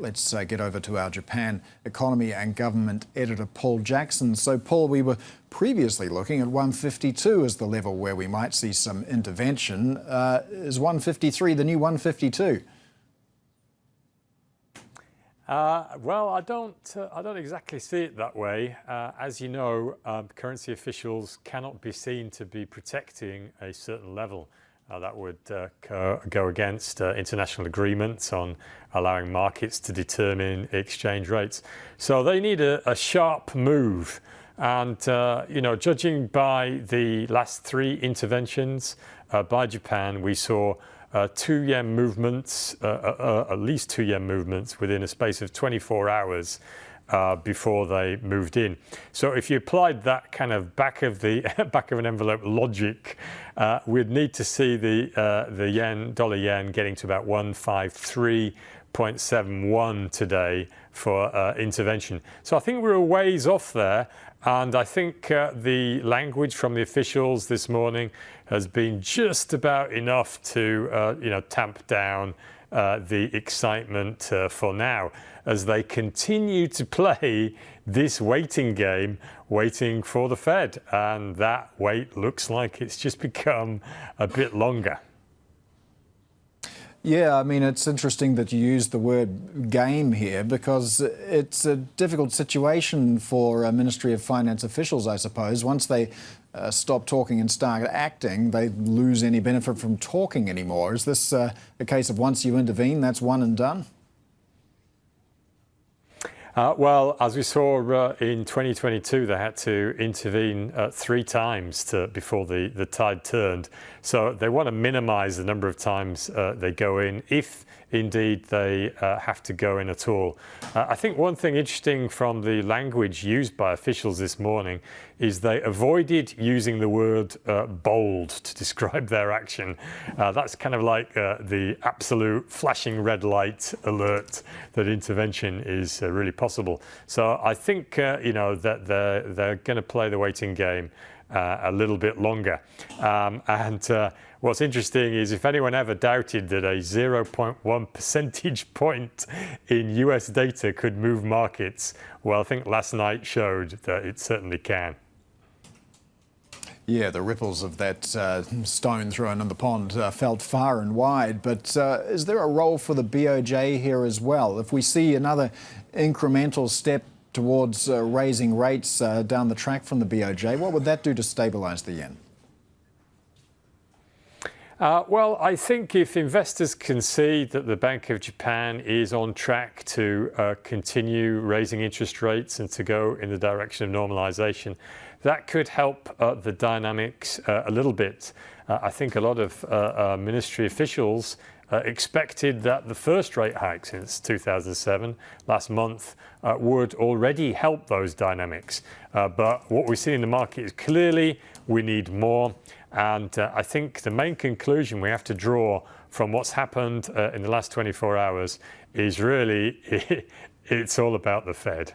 Let's get over to our Japan economy and government editor, Paul Jackson. So, Paul, we were previously looking at 152 as the level where we might see some intervention. Is 153 the new 152? Well, I don't exactly see it that way. As you know, currency officials cannot be seen to be protecting a certain level. That would go against international agreements on allowing markets to determine exchange rates. So they need a sharp move. And, judging by the last three interventions by Japan, we saw 2 yen movements, at least 2 yen movements within a space of 24 hours before they moved in. So if you applied that kind of back of an envelope logic, we'd need to see the dollar yen getting to about 153.71 today for intervention. So I think we're a ways off there. And I think the language from the officials this morning has been just about enough to, tamp down the excitement for now, as they continue to play this waiting game, waiting for the Fed. And that wait looks like it's just become a bit longer. Yeah, I mean, it's interesting that you use the word game here, because it's a difficult situation for Ministry of Finance officials, I suppose. Once they stop talking and start acting, they lose any benefit from talking anymore. Is this a case of once you intervene, that's one and done? Well, as we saw in 2022, they had to intervene 3 times before the tide turned. So they want to minimize the number of times they go in, if indeed they have to go in at all. I think one thing interesting from the language used by officials this morning is they avoided using the word bold to describe their action. That's kind of like the absolute flashing red light alert that intervention is really possible. So I think that they're going to play the waiting game a little bit longer. What's interesting is, if anyone ever doubted that a 0.1 percentage point in US data could move markets, well, I think last night showed that it certainly can. Yeah, the ripples of that stone thrown in the pond felt far and wide. But is there a role for the BOJ here as well? If we see another incremental step towards raising rates down the track from the BOJ, what would that do to stabilise the yen? Well, I think if investors can see that the Bank of Japan is on track to continue raising interest rates and to go in the direction of normalization, that could help the dynamics a little bit. I think a lot of ministry officials expected that the first rate hike since 2007, last month, would already help those dynamics. But what we see in the market is clearly we need more. And I think the main conclusion we have to draw from what's happened in the last 24 hours is really it's all about the Fed.